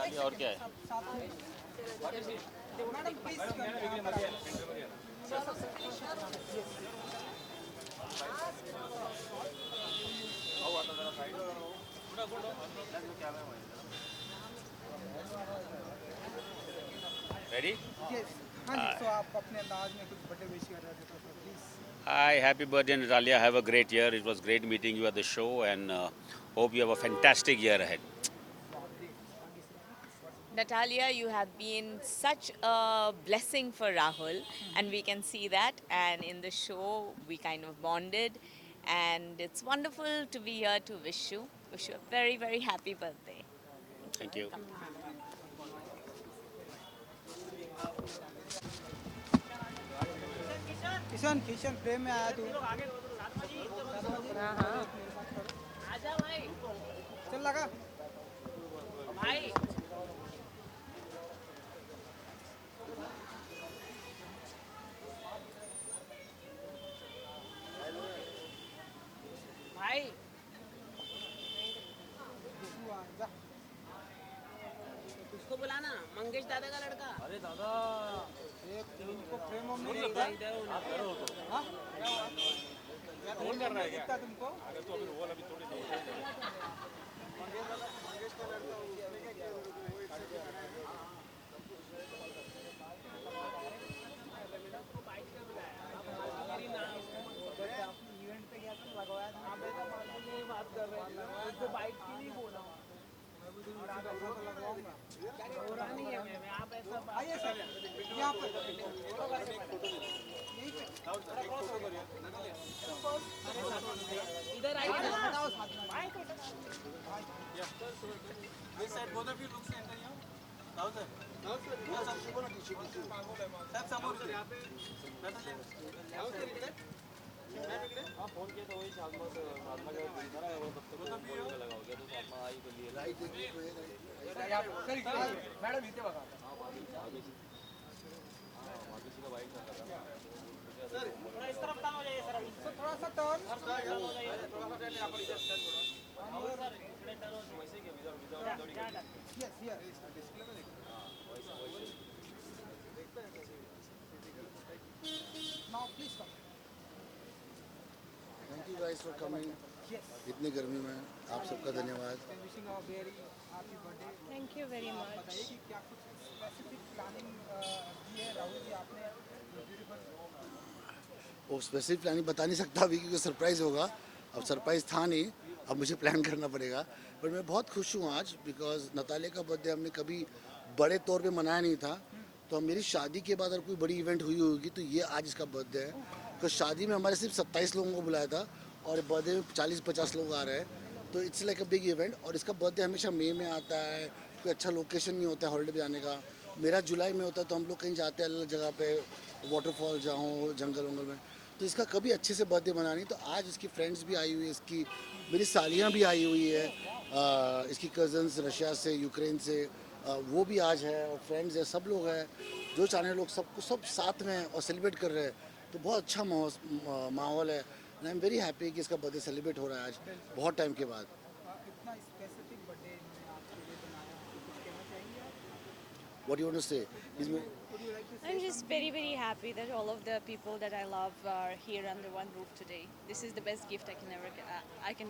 डालिए और क्या है। रेडी? यस हाँ जी तो आप अपने अंदाज में कुछ बर्थडे विश कर रहे थे तो please Hi, happy birthday, Natalia. Have a great year. It was great meeting you at the show, and hope you have a fantastic year ahead. Natalia, you have been such a blessing for Rahul, and we can see that. And in the show, we kind of bonded, and it's wonderful to be here to wish you a very, very happy birthday. Thank you. Kishan Kishan प्रेम में आया तू हाँ हाँ चल लगा भाई भाई जा उसको बुलाना मंगेश दादा का लड़का। अरे दादा एक इनको प्रेम में नहीं इधर इधर होना। हाँ फोन कर रहा है क्या तुमको अगर तो अभी रोल अभी थोड़ी मंगेश का लड़का उसने क्या किया इवेंट पे गया था लगवाया था बात कर रहे हैं उसको बाइक की नहीं बोला लगवाऊंगा हो रहा नहीं है मैं आप ऐसा आइए सर यहाँ पर यहीं पे इधर आइए ना। बताओ साथ में This side, both of you look center here. Now, sir. Now, sir. Now, sir. Sir, समोर sir. यहाँ पे. Now, sir. Now, sir. इकडे. मैम इकडे. हाँ, फोन किया तो वही सालमा का दिखा रहा है वो तब तक फोन पे लगा हो गया तो सालमा आई बोली है. राइट मैडम इथे बघा किसी का बाइक था. सर थोड़ा इस तरफ टर्न हो जाइए सर अभी। सर थोड़ा सा टर्न थोड़ा सा टर्न यहाँ पर इधर टर्न थोड़ा. सर इकडे टर्न हो वैसे ही without without yes yes display में देखो. Now please come thank you guys for coming yes इतनी गर्मी में आप सबका धन्यवाद wishing a very happy birthday Thank you very much. बताइए कि क्या कुछ स्पेसिफिक प्लानिंग की है राहुल जी आपने ब्यूटीफुल वो स्पेसिफिक प्लानिंग बता नहीं सकता अभी क्योंकि सरप्राइज़ होगा अब सरप्राइज़ था नहीं अब मुझे प्लान करना पड़ेगा बट मैं बहुत खुश हूँ आज बिकॉज नतालिया का बर्थडे हमने कभी बड़े तौर पे मनाया नहीं था तो मेरी शादी के बाद अगर कोई बड़ी इवेंट हुई होगी तो ये आज इसका बर्थडे है तो शादी में हमारे सिर्फ 27 लोगों को बुलाया था और बर्थडे में 40-50 लोग आ रहे हैं तो it's like a big event और इसका बर्थडे हमेशा मई में आता है कोई अच्छा लोकेशन नहीं होता है हॉलीडे पे जाने का मेरा जुलाई में होता है तो हम लोग कहीं जाते हैं अलग जगह पे वाटरफॉल जाऊँ जंगल वंगल में तो इसका कभी अच्छे से बर्थडे मना नहीं तो आज इसकी फ्रेंड्स भी आई हुई है इसकी मेरी सालियाँ भी आई हुई है इसकी कज़न्स रशिया से यूक्रेन से वो भी आज है और फ्रेंड्स है सब लोग हैं जो चाहने लोग सबको सब साथ में हैं और सेलिब्रेट कर रहे हैं तो बहुत अच्छा माहौल है and I am very happy कि इसका बर्थडे सेलिब्रेट हो रहा है आज बहुत टाइम के बाद इतना स्पेसिफिक बर्थडे इन्होंने आपके लिए बनाया तो कुछ कहना चाहेंगे आप व्हाट यू वांट टू से इसमें Would you like to say I'm just very, very happy that all of the people that I love are here under one roof today. This is the best gift I can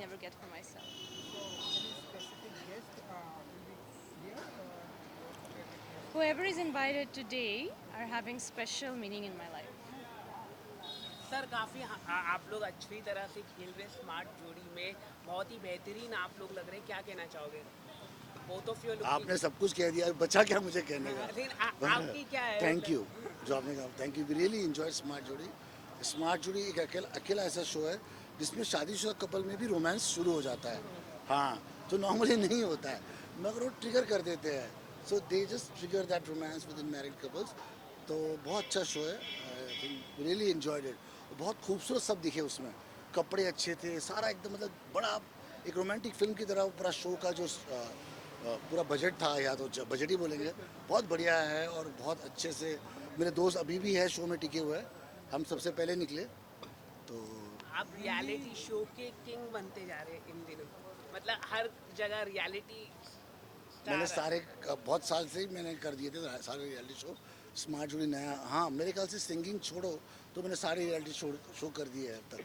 never get for myself. any specific guest will be here Whoever is invited today are having special meaning in my life. Sir काफ़ी आप लोग अच्छी तरह से खेल रहे smart जोड़ी में बहुत ही बेहतरीन आप लोग लग रहे हैं क्या कहना चाहोगे बोथ ऑफ यू आपने सब कुछ कह दिया बचा क्या मुझे कहने का आपकी क्या है थैंक यू जो आपने कहा thank you we really enjoy smart जोड़ी एक अकेला ऐसा शो है जिसमें शादीशुदा कपल में भी रोमांस शुरू हो जाता है हाँ तो नॉर्मली नहीं होता है मगर वो ट्रिगर कर देते हैं so they just trigger that romance within married couples तो बहुत अच्छा शो है रियली एंजॉयड इट बहुत खूबसूरत सब दिखे उसमें कपड़े अच्छे थे सारा एकदम मतलब बड़ा एक रोमांटिक फिल्म की तरह पूरा शो का जो पूरा बजट था या तो बजट ही बोलेंगे बहुत बढ़िया है और बहुत अच्छे से मेरे दोस्त अभी भी है शो में टिके हुए हैं हम सबसे पहले निकले तो आप रियलिटी शो के किंग बनते जा रहे हैं इन दिनों मतलब हर जगह रियलिटी मैंने सारे बहुत साल से ही मैंने कर दिए थे सारे रियलिटी शो। स्मार्ट जोड़ी नया, हाँ मेरे ख्याल से सिंगिंग छोड़ो तो मैंने सारे रियलिटी शो कर दिए हैं अब तक।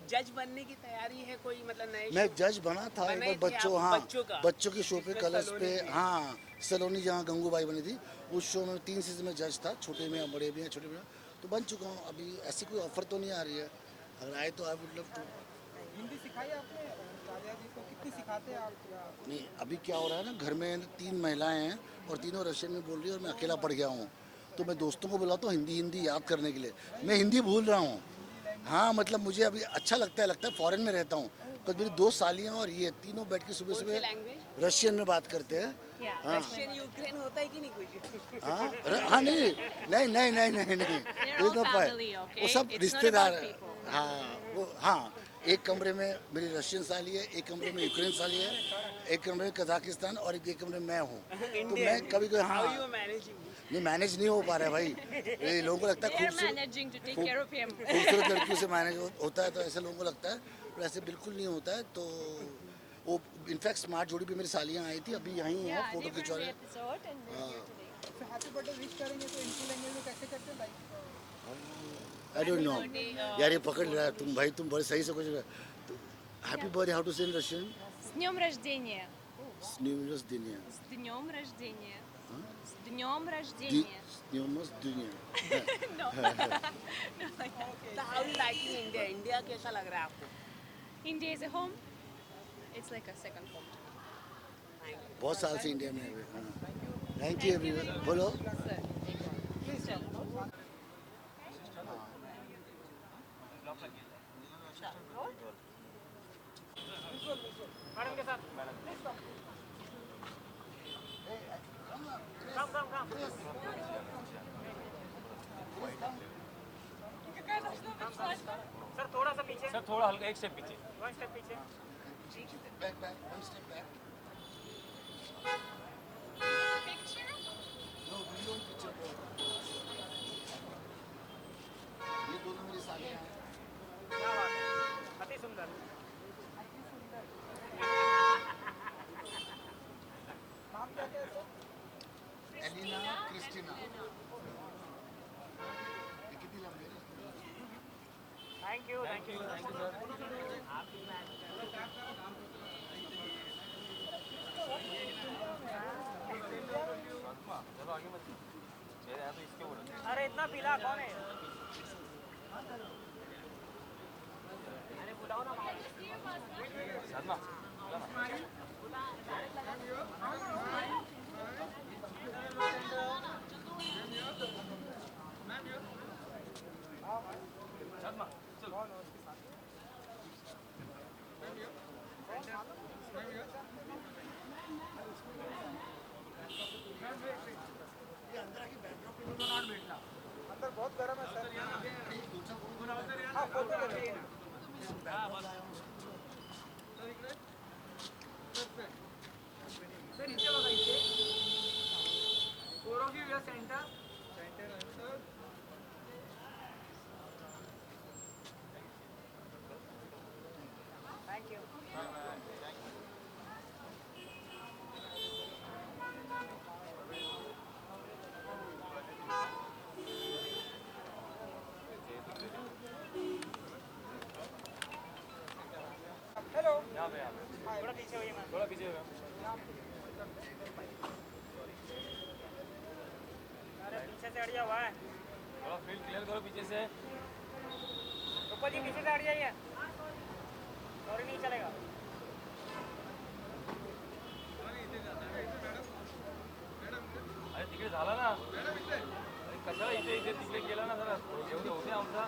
जज बनने की तैयारी है कोई, मतलब नए मैं show? जज बना था एक बने बार थे बच्चों, आप, हाँ बच्चों का? बच्चों के शो पे जिसमें कलर्स सलोनी पे, थी। हाँ सलोनी जहाँ गंगूबाई बनी थी उस शो में 3 सीजन में जज था, छोटे में या बड़े में या छोटे में, तो बन चुका हूँ। अभी ऐसी कोई ऑफर तो नहीं आ रही है, अगर आए तो I would love to. Hindi सिखाई आपने राजा जी को, कितनी सिखाते हैं आप? या नहीं अभी क्या हो रहा है ना, घर में 3 महिलाएं हैं और तीनों रशियन में बोल रही है और मैं अकेला पड़ गया हूँ, तो मैं दोस्तों को बुलाता हूँ हिंदी याद करने के लिए। मैं हिंदी भूल रहा हूँ, हाँ मतलब मुझे अभी अच्छा लगता है फॉरेन में रहता हूँ, तो मेरी 2 सालियाँ और ये तीनों बैठ के सुबह कौन सी सुबह लैंग्वेज? रशियन में बात करते हैं। हाँ रशियन यूक्रेन होता है कि नहीं कुछ? हाँ नहीं all family, okay? वो सब It's not रिश्तेदार about हैं। people. हाँ वो हाँ, एक कमरे में मेरी रशियन साली है, एक कमरे में यूक्रेन साली है, एक कमरे में कजाकिस्तान और एक कमरे में मैं हूँ। तो मैं कभी कोई, हाँ How you managing? नहीं मैनेज नहीं हो पा रहा है भाई, ये लोगों को लगता है They are खूबसूरत managing to take care of him. खूबसूरत लड़कियों से मैनेज होता है, तो ऐसे लोगों को लगता है, पर ऐसे बिल्कुल नहीं होता है। तो वो इनफैक्ट स्मार्ट जोड़ी भी मेरी सालियाँ आई थी, अभी यहीं हैं Yeah, फोटो they were खिंचवा in the रहे। episode and they're here today. तो हैप्पी बर्थडे विश करेंगे तो इनकी लैंग्वेज में कैसे करते हैं? लाइक आई डोंट नो यार, ये पकड़ रहा है तुम भाई, तुम बड़े सही से कुछ। हैप्पी बर्थडे, हाउ टू से इन रशियन? С днем рождения! न्यूमरस दुनिया, С днем рождения! С днем рождения! न्यूमरस दुनिया। No. No, like that. So how you liking India? India कैसा लग रहा है आपको? India is a home. It's like a second home. बहुत साल से इंडिया में है। थैंक यू एवरीवन, बोलो। सर थोड़ा सा पीछे, सर थोड़ा हल्का, एक स्टेप पीछे, 1 स्टेप पीछे। Back one step back. No video picture. ये दोनों मेरी सालियाँ हैं। क्या बात है, अति सुंदर। नाम क्या है सर? Elina Christina. ये कितनी लंबी है? Thank you sir. अरे इतना पीला कौन है? अरे बुलाओ ना शर्मा। अंदर बहुत गर्म है सर। हाँ फोटो ले लीजिए। सर नीचे बघा इथे। Four of you centre. Thank you. Hello. यहाँ पे थोड़ा पीछे होइए, थोड़ा पीछे हो। अरे पीछे से हटिया हुआ है, थोड़ा फील्ड क्लियर करो पीछे से। ऊपर जी पीछे से हट जाइए, और नहीं चलेगा। अरे तिकडे झाला ना, अरे कशाला इथे इथे तिकडे गेला ना, जरा एवढे होते आमचा।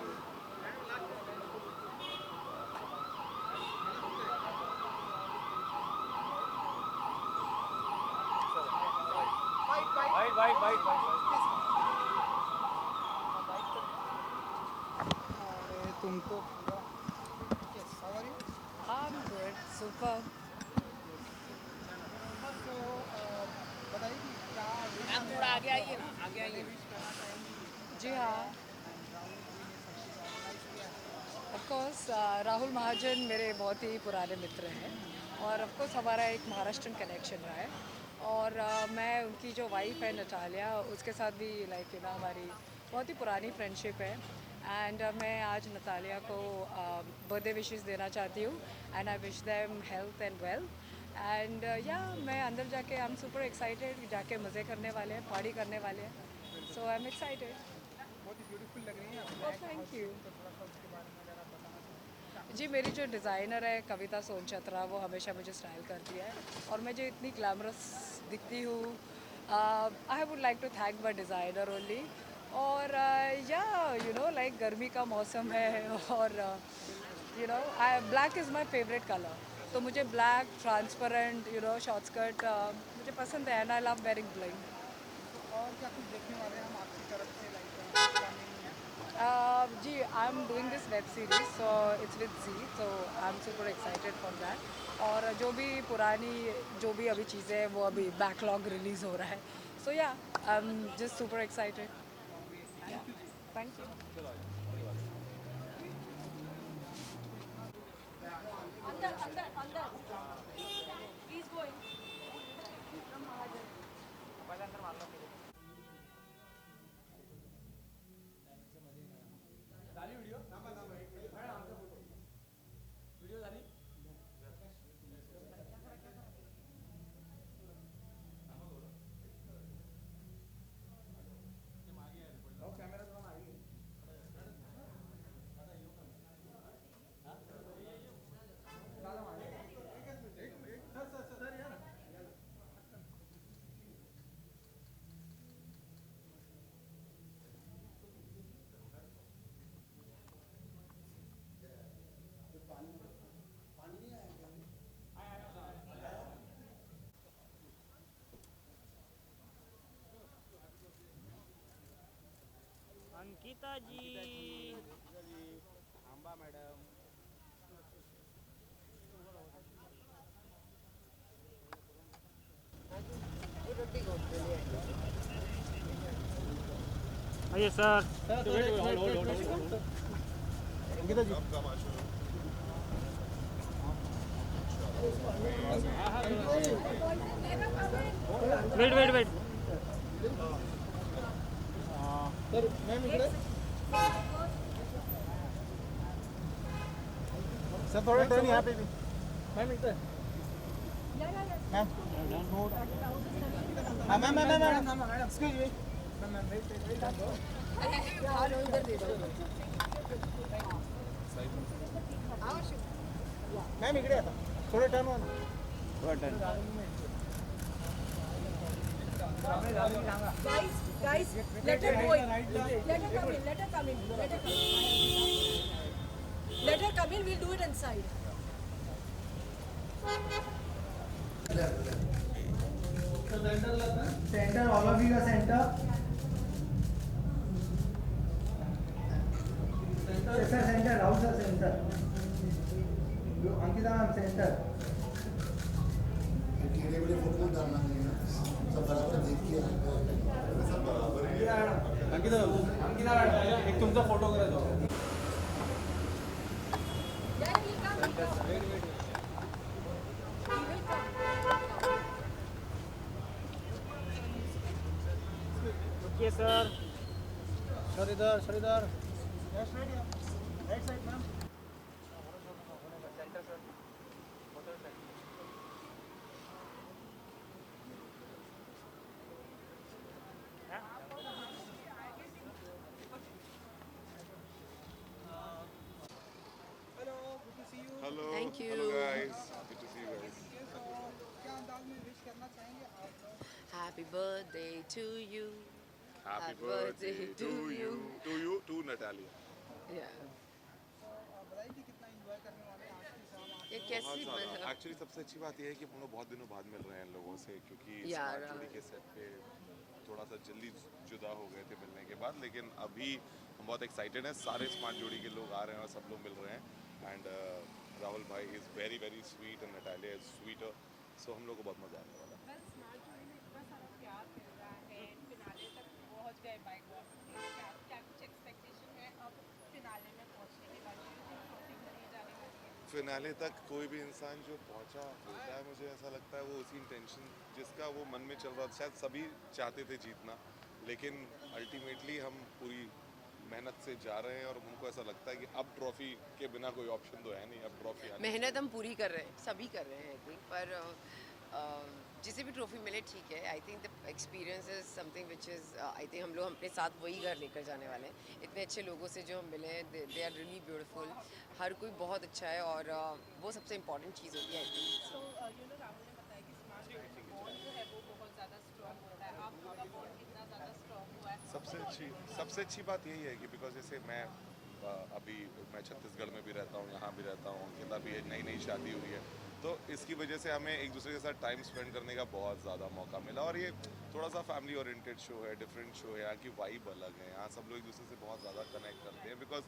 बाइट। अरे तुम तो I'm good, super. बताइए कि क्या आप थोड़ा आगे आइए ना, आगे आइए। जी हाँ, ऑफ कोर्स राहुल महाजन मेरे बहुत ही पुराने मित्र हैं और ऑफ कोर्स हमारा एक महाराष्ट्रन कनेक्शन रहा है और मैं उनकी जो वाइफ है नटालिया, उसके साथ भी लाइक यू नो हमारी बहुत ही पुरानी फ्रेंडशिप है। एंड मैं आज नतालिया को बर्थडे विशेस देना चाहती हूँ and I wish them health and wealth. And या मैं अंदर जाके आई एम सुपर एक्साइटेड, जाके मज़े करने वाले हैं, पार्टी करने वाले हैं, सो आई एम एक्साइटेड। बहुत ही ब्यूटीफुल लग रही हैं आप। Thank you. तो थोड़ा सा उसके बारे में अगर आप बताना चाहें। जी, मेरी जो डिज़ाइनर है कविता सोनचत्रा, वो हमेशा मुझे स्टाइल करती है और मैं जो इतनी ग्लैमरस दिखती हूँ, I would like to thank my designer only. और या यू नो लाइक गर्मी का मौसम है और you know black is my favourite colour, तो मुझे black transparent you know short skirt मुझे पसंद है and I love wearing bling. और क्या कुछ देखने वाले हैं हम आपकी तरफ से लाइक जी, I am doing this web series, so it's with जी, so I am super excited for that. और जो भी पुरानी जो भी अभी चीज़ें हैं वो अभी बैकलॉग रिलीज़ हो रहा है, so yeah I am just super excited. Thank you. Ankita ji, Amba madam. आइए sir. Ankita ji. Wait wait wait. Sir ma'am इकडे। सर थोड़ा टर्न यहाँ पे भी। मैम इकडे। मैम। हाँ ma'am ma'am ma'am ma'am excuse me. Ma'am ma'am wait. Ma'am इकडे आता थोडं टर्न व्हा ना. Guys, let her go in. Let her come in. Let her come in. Let her come in. Let her come in. We'll do it inside. Center, all of you are center. Sir, center, Rahul sir, center. Ankita ma'am, center. टेढ़े बड़े photo मत डालना कहीं ना, सब बराबर देख के अंकिता अंकिता एक तुमचा फोटो करा दो. Yeah, he'll come. He'll come. He will come. रुकिए सर। सर इधर, सर इधर. Yes, right here. Right side, ma'am. Center, sir. Photo side. Hello, good to see you. Hello. Thank you. Hello guys. Good to see you guys. क्या अंदाज में wish करना चाहेंगे आप लोग? Happy birthday to you. Happy birthday to you. To Natalia. Yeah. बताइए कि कितना एंजॉय करने वाले हैं आज की शाम आप. ये बहुत कैसी ज़्यादा. एक्चुअली सबसे अच्छी बात यह है कि हम लोग बहुत दिनों बाद मिल रहे हैं इन लोगों से, क्योंकि यार, स्मार्ट जोड़ी के सेट पे थोड़ा सा जल्दी जुदा हो गए थे मिलने के बाद, लेकिन अभी हम बहुत एक्साइटेड हैं. सारे स्मार्ट जोड़ी के लोग आ रहे हैं और सब लोग मिल रहे हैं. एंड राहुल भाई is very very sweet and Natalia is sweeter, so हम लोग को बहुत मज़ा आने वाला है. बस स्मार्ट जोड़ी में इतना सारा प्यार मिल रहा है, फिनाले तक पहुंच गए बाइक क्या कुछ एक्सपेक्टेशन है अब फिनाले में पहुंचने के बाद? शॉपिंग करने जाने वाली है? फिनाले तक कोई भी इंसान जो पहुंचा होता है, मुझे ऐसा लगता है वो उसी इंटेंशन जिसका वो मन में चल रहा था, शायद सभी चाहते थे जीतना, लेकिन अल्टीमेटली हम पूरी मेहनत से जा रहे हैं और उनको ऐसा लगता है कि अब ट्रॉफी के बिना कोई ऑप्शन तो है नहीं, अब ट्रॉफी आनी मेहनत हम पूरी कर रहे हैं, सभी कर रहे हैं आई थिंक, पर जिसे भी ट्रॉफी मिले ठीक है। I think the experience is something which is I think हम लोग अपने साथ वही घर लेकर जाने वाले हैं। इतने अच्छे लोगों से जो हम मिले हैं, दे आर रियली ब्यूटीफुल, हर कोई बहुत अच्छा है और वो सबसे इम्पॉर्टेंट चीज़ होती है आई थिंक। So, राहुल ने बताया कि स्मार्ट बॉन्ड जो है वो बहुत ज़्यादा स्ट्रॉन्ग होता है। आपका बॉन्ड कितना ज़्यादा स्ट्रॉन्ग हुआ है? सबसे अच्छी बात यही है कि बिकॉज जैसे मैं अभी मैं छत्तीसगढ़ में भी रहता हूँ, यहाँ भी रहता हूँ, अंकिता भी नई नई शादी हुई है, तो इसकी वजह से हमें एक दूसरे के साथ टाइम स्पेंड करने का बहुत ज़्यादा मौका मिला और ये थोड़ा सा फैमिली ओरिएंटेड शो है, डिफरेंट शो है, यहाँ की वाइब अलग है, यहाँ सब लोग एक दूसरे से बहुत ज़्यादा कनेक्ट करते हैं बिकॉज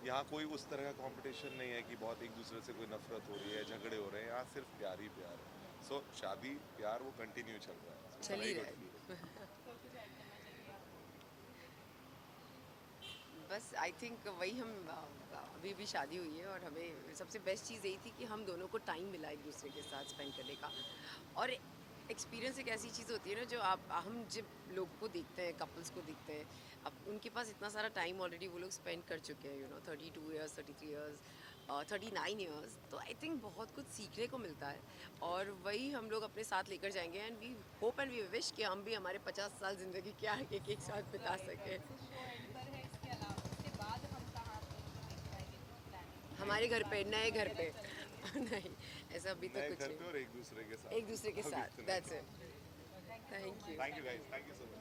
यहाँ कोई उस तरह का कंपटीशन नहीं है कि बहुत एक दूसरे से कोई नफरत हो रही है, झगड़े हो रहे हैं, यहाँ सिर्फ प्यार ही प्यार है। सो शादी प्यार वो कंटिन्यू चल रहा है, चल ही रहा है। बस आई थिंक वही हम अभी भी शादी हुई है और हमें सबसे बेस्ट चीज़ यही थी कि हम दोनों को टाइम मिला एक दूसरे के साथ स्पेंड करने का। और एक्सपीरियंस एक ऐसी चीज़ होती है ना जो हम जब लोग को देखते हैं, कपल्स को देखते हैं, अब उनके पास इतना सारा टाइम ऑलरेडी वो लोग स्पेंड कर चुके हैं, 32 ईयर्स, 33 ईयर्स, 39 ईयर्स, तो आई थिंक बहुत कुछ सीखने को मिलता है और वही हम लोग अपने साथ लेकर जाएंगे and we hope and we wish कि हम भी हमारे 50 साल ज़िंदगी क्या एक साथ बिता सकें। हमारे घर पे, नए घर पे नहीं, ऐसा अभी तो कुछ नहीं, और एक दूसरे के साथ that's it. Thank you guys, thank you so much.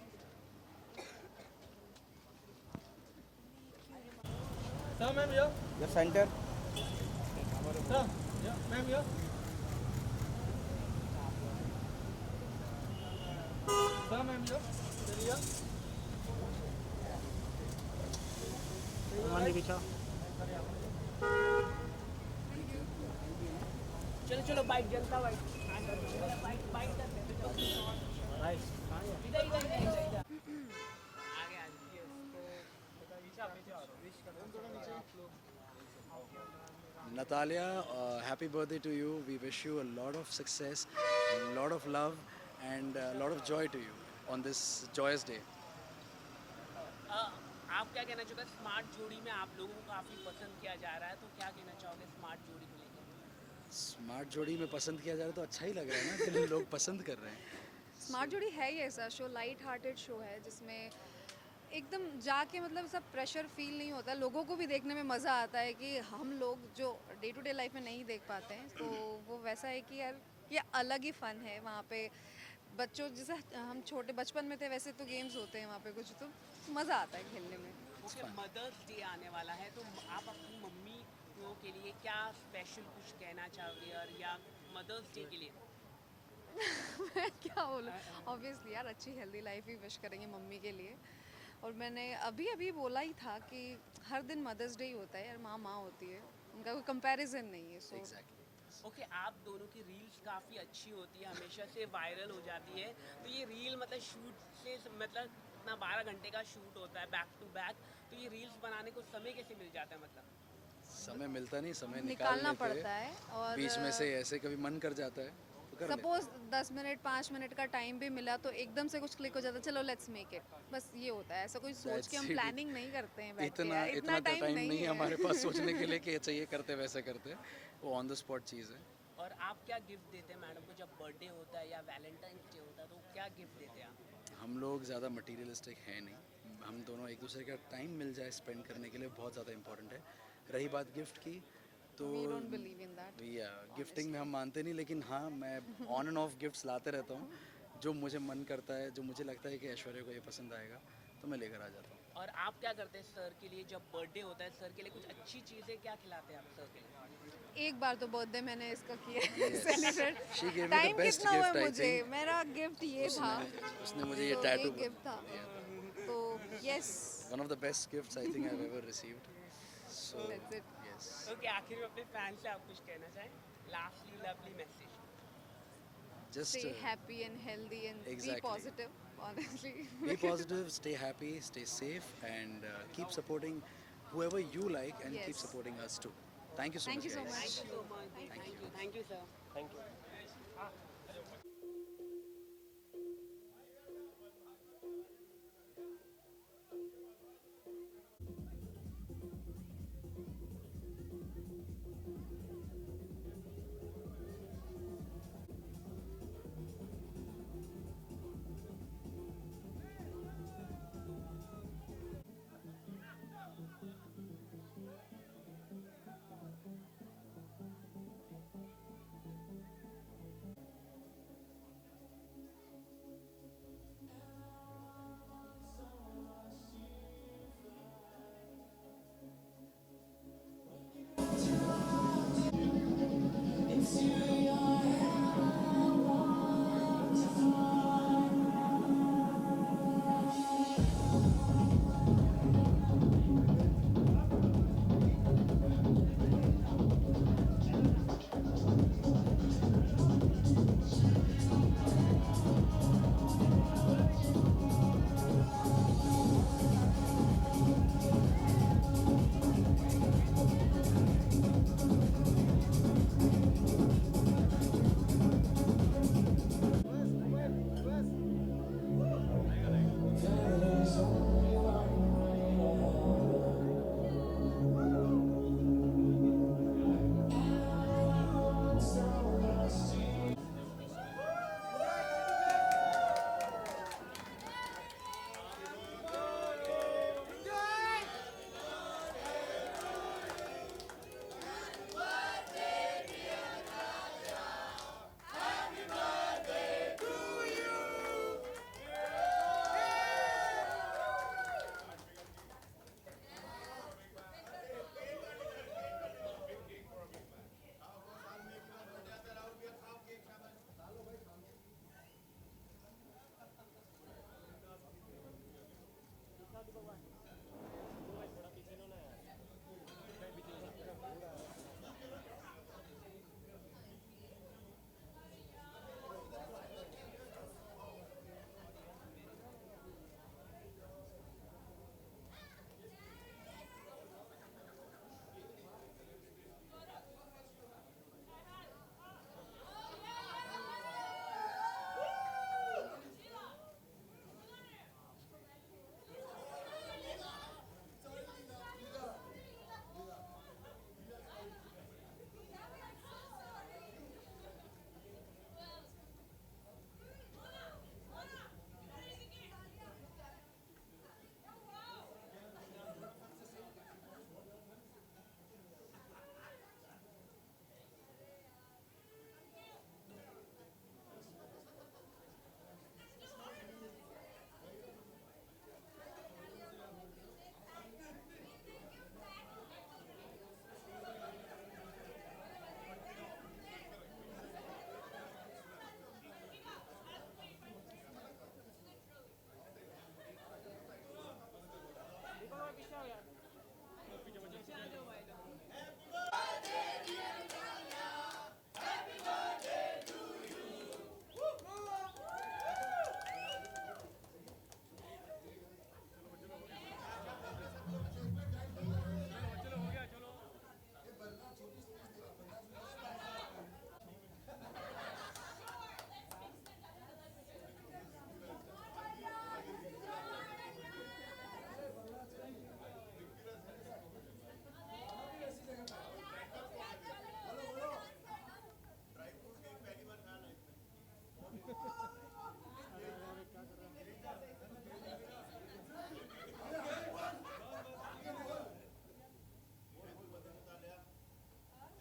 Sir, ma'am, here. Your center. Sir, yeah, ma'am, here. Sir, ma'am, here. Sir, here. Mandi picture. चलो चलो बाइक जनता बाइक बाइक करते हैं। Nice. इधर इधर इधर इधर आगे आ Natalia, happy birthday to you. We wish you a lot of success, a lot of love, and a lot of joy to you on this joyous day. आप क्या कहना चाहोगे? स्मार्ट जोड़ी में आप लोगों को काफ़ी पसंद किया जा रहा है, तो क्या कहना चाहोगे स्मार्ट जोड़ी को लेकर? स्मार्ट जोड़ी में पसंद किया जा रहा है तो अच्छा ही लग रहा है ना कि लोग पसंद कर रहे हैं। स्मार्ट जोड़ी है ही ऐसा शो, लाइट हार्टेड शो है जिसमें एकदम जाके मतलब सब प्रेशर फील नहीं होता, लोगों को भी देखने में मज़ा आता है कि हम लोग जो डे टू डे लाइफ में नहीं देख पाते हैं, तो वो वैसा है कि यार ये अलग ही फ़न है। वहाँ पे बच्चों जैसे हम छोटे बचपन में थे वैसे तो गेम्स होते हैं वहाँ पे कुछ, तो मज़ा आता है खेलने में। ओके, मदर्स डे आने वाला है, तो आप अपनी मम्मी के लिए क्या स्पेशल कुछ कहना चाहोगे और या मदर्स डे के लिए? मैं क्या बोलूँ, ऑब्वियसली यार अच्छी हेल्दी लाइफ ही विश करेंगे मम्मी के लिए। और मैंने अभी बोला ही था कि हर दिन मदर्स डे ही होता है यार, माँ माँ होती है, उनका कोई कंपैरिजन नहीं है। सो ओके, आप दोनों की रील्स काफ़ी अच्छी होती है, हमेशा से वायरल हो जाती है, तो ये रील मतलब शूट से मतलब इतना 12 घंटे का शूट होता है बैक टू बैक, तो ये रील्स बनाने को समय कैसे मिल जाता है? मतलब समय मिलता नहीं, समय निकालना पड़ता है और बीच में से ऐसे कभी मन कर जाता है तो कर लेते हैं। सपोज 10 मिनट 5 मिनट का टाइम भी मिला तो एकदम से कुछ क्लिक हो जाता है, चलो लेट्स मेक इट, बस ये होता है। ऐसा कोई सोच के हम That's it. प्लानिंग नहीं करते हैं बैठ के इतना यार, इतना टाइम नहीं है है हमारे पास सोचने के लिए कि अच्छा ये करते वैसे करते, वो ऑन द स्पॉट चीज़ है। और आप क्या गिफ्ट देते हैं मैडम को जब बर्थडे होता है या वैलेंटाइंस डे होता है, तो क्या गिफ्ट देते हैं आप? हम लोग ज़्यादा मटीरियलिस्टिक हैं नहीं, हम दोनों एक दूसरे का टाइम मिल जाए स्पेंड करने के लिए बहुत ज़्यादा इंपॉर्टेंट है। रही बात गिफ्ट की तो We don't believe in that, gifting में हम मानते नहीं, लेकिन हाँ मैं ऑन एंड ऑफ गिफ्ट्स लाते रहता हूँ, जो मुझे मन करता है, जो मुझे लगता है कि ऐश्वर्या को ये पसंद आएगा तो मैं लेकर आ जाता हूँ। और आप क्या करते हैं सर के लिए जब बर्थडे होता है? सर के लिए कुछ अच्छी चीज़ें क्या खिलाते हैं आप सर के लिए? एक बार तो बर्थडे मैंने इसका किया celebrate, She gave me the time best कितना हुआ gift, I मुझे, think. मेरा गिफ्ट ये था, उसने मुझे ये तो टैटू गिफ्ट था, तो yes one of the best gifts I think I have ever received, so that's it. Yes. Okay, आखिर में अपने फैन से आप कुछ कहना चाहें? Lastly lovely message. Just Stay happy and healthy and exactly. be positive, honestly. be positive, stay happy, stay safe, and keep supporting whoever you like, and keep Yes. supporting us too. Thank you so Thank much. you so guys. much. Thank you, sir. Thank you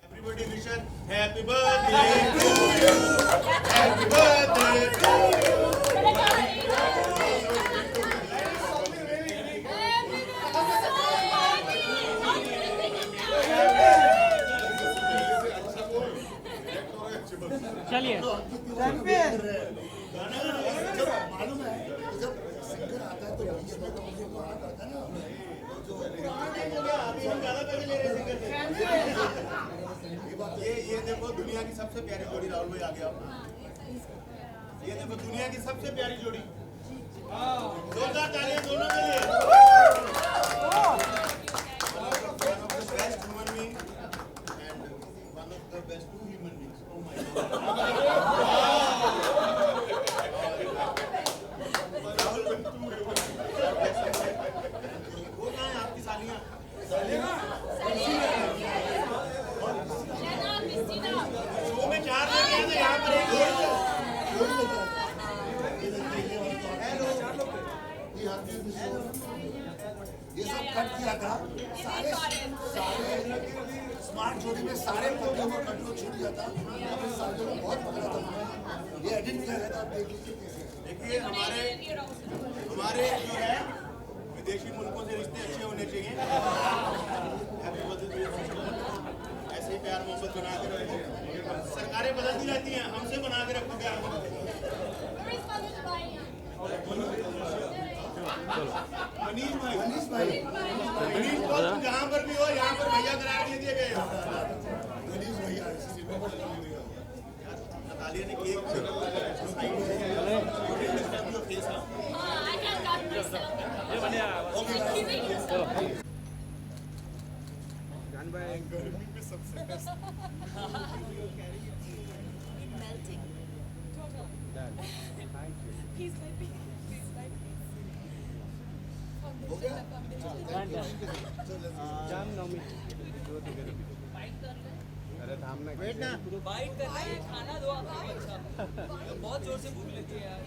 Everybody wish her happy birthday to you. Happy birthday to you. चलिए मालूम है जब singer आता है तो बीच में तो मुझे गाना करता है ना ये देखो दुनिया की सबसे प्यारी जोड़ी राहुल भाई आ गया ये देखो दुनिया की सबसे प्यारी जोड़ी जोरदार तालियां दोनों के लिए बेस्ट ह्यूमन बीइंग आपकी सालियाँ शो में 4 लोग हैं तो यहाँ पर एक ये सब कट किया था सारे स्मार्ट जोड़ी में सारे पत्तियों को कट को छूट दिया था अपने साथियों को बहुत पकड़ा था ये एडिट किया गया था आप देख लीजिए देखिए हमारे जो है विदेशी मुल्कों से रिश्ते अच्छे होने चाहिए ऐसे ही प्यार मोहब्बत बना के रखो सरकारें बदलती रहती हैं हमसे बना के रखो प्यार मोहब्बत मनीष भाई को जहाँ पर भी हो यहाँ पर भैया करार दे दिए गए मनीष भैया नतालिया ने केक गर्मी में सबसे बेस्ट वेट ना बाइट कर रहे हैं खाना दो अच्छा बहुत जोर से भूख लगी है यार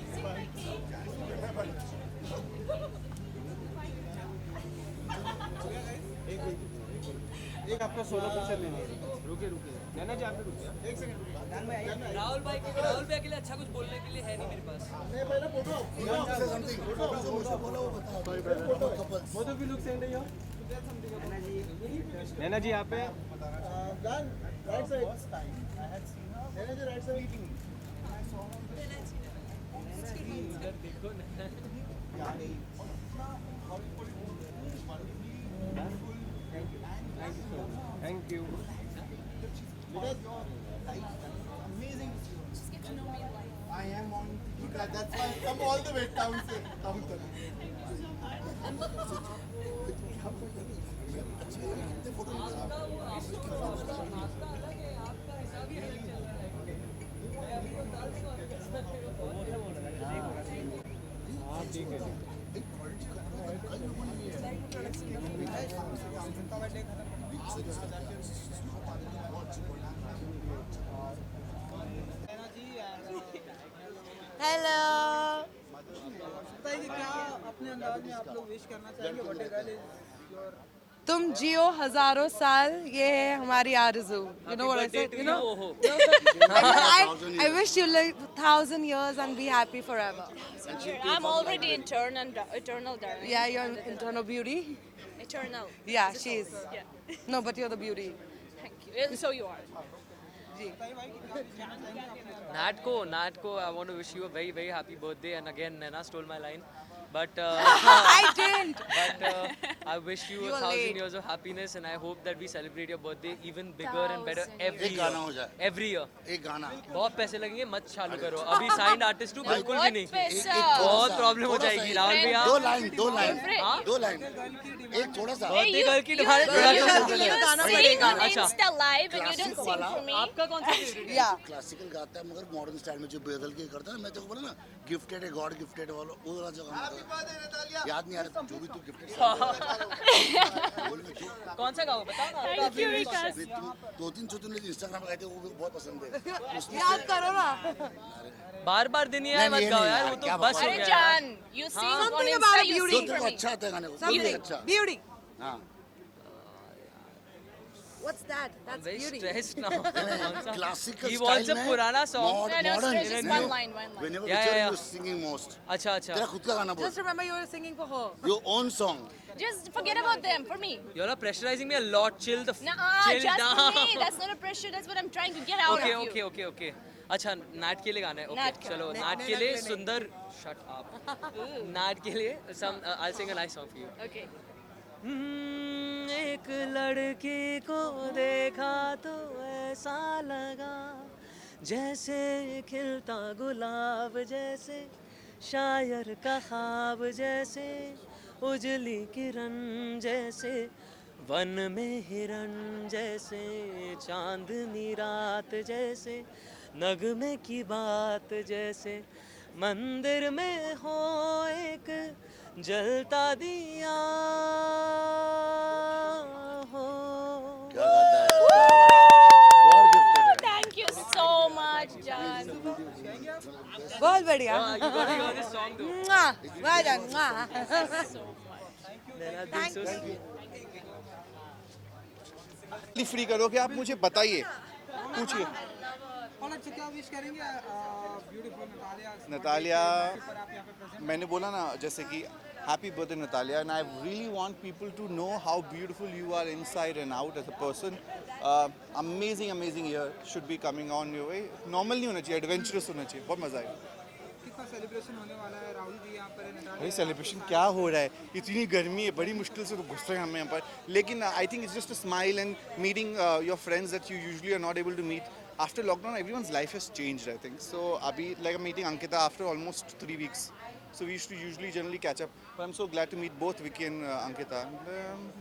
एक आपका सोलो पिक्चर लेना रुके नैना जी आप भी रुकिए एक सेकंड राहुल भाई के लिए अच्छा कुछ बोलने के लिए है नहीं मेरे पास both of you look same here Naina ji यहाँ पे right side Naina ji right side देखो Thank you. Amazing. Just get to know me life. I am on. That's why I come all the way down to down to. Hello बताइए क्या अपने अंदाज में आप लोग विश करना चाहेंगे व्हाट इज योर तुम जियो हजारों साल ये है हमारी आरज़ू you know what I said you know I wish you live 1,000 years and be happy forever I'm already eternal darling. yeah you're internal beauty Eternal. yeah she is Yeah. no but you're the beauty Thank you. So you are. Natko, I want to wish you a very, very happy birthday. And again, Nana stole my line. But I didn't. But I wish you You 1,000 were late. years of happiness, and I hope that we celebrate your birthday even bigger and better every एक गाना हो year. जाए Every year. एक गाना बहुत पैसे लगेंगे, मत चालू करो. अभी साइंड आर्टिस्ट हूँ, बिल्कुल भी नहीं. पैसा? बहुत प्रॉब्लम हो जाएगी, राहुल भैया. दो लाइन एक थोड़ा सा बर्थडे गर्ल की demand You sing on Insta Live and you don't sing for me. आपका कौन सा favorite है? yeah क्लासिकल गाता है मगर मॉडर्न स्टाइल में जो बदल के करता है मैं तो बोला ना गिफ्टेड है गॉड गिफ्टेड वाला वो वाला जो गाना याद नहीं आ रहा जो भी तू गिफ्टेड बोल मैं क्यों कौन सा गाओ बताओ ना. Thank you, Vikas. दो तीन इंस्टाग्राम पे गए थे वो भी बहुत पसंद है याद करो ना बार दिन ही आए मत गाओ यार, वो तो बस हो Arey गया. Jan, you sing on Something Insta, about you beauty. sing जो for तेरे को me. अच्छा आता है गाने को something अच्छा beauty हाँ what's that I'm that's very beauty stressed now. Classical He wants a पुराना song. No, modern it's just one line. whenever Yeah, yeah, you singing most अच्छा तेरा खुद का गाना बोल just remember you were singing for her your own song Just forget about them, for me. You're not pressurizing me a lot. Chill the Nah, chill just down. for me. That's not a pressure. That's what I'm trying to get out Okay, of you. okay. अच्छा नाट के लिए गाना है. नाट Okay, का. चलो नाट के लिए सुंदर. Shut up. नाट के लिए some I'll sing a nice song for you. Okay. एक लड़की को देखा तो ऐसा लगा जैसे खिलता गुलाब जैसे शायर का ख्वाब जैसे उजली किरण जैसे वन में हिरन जैसे चांदनी रात जैसे नगमे की बात जैसे मंदिर में हो एक जलता दिया हो। क्या गाता है, क्या गॉड गिफ्टेड है। Thank you so much, John. बहुत बढ़िया फ्री करोगे आप मुझे बताइए, पूछिए। और अच्छा क्या विश करेंगे ब्यूटीफुल नतालिया नतालिया, पर आप यहाँ पे प्रेजेंट मैंने बोला ना जैसे कि happy birthday Natalia, and I really want people to know how beautiful you are inside and out as a person. Amazing amazing year should be coming on your way. Normal नहीं होना चाहिए, adventurous होना चाहिए, बहुत मजा आएगा। कितना celebration होने वाला है? राहुल जी यहाँ पर है, नतालिया अरे सेलिब्रेशन क्या हो रहा है, इतनी गर्मी है, बड़ी मुश्किल से तो घुस रहे हैं हम यहाँ पर, लेकिन I think it's just a smile and meeting your friends that you usually are not able to meet. After lockdown, everyone's life has changed, I think. So, abhi, like I'm meeting Ankita after almost 3 weeks. So we used to usually generally catch up. But I'm so glad to meet both Vicky and Ankita.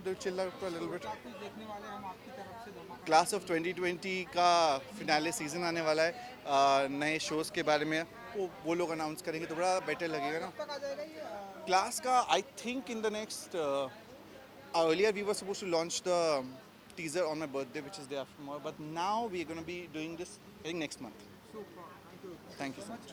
They'll chill out for a little bit. कुछ देखने वाले हैं हम आपकी तरफ से धमाका। Class of 2020 का फिनाले सीजन आने वाला है। नए शोज़ के बारे में वो लोग अनाउंस करेंगे तो बड़ा बेटर लगेगा ना। कब आ जाएगा ये? Class का I think in the next earlier we were supposed to launch the teaser on my birthday, which is day after tomorrow, but now we are going to be doing this I think next month. Super. Thank you. Thank you so much.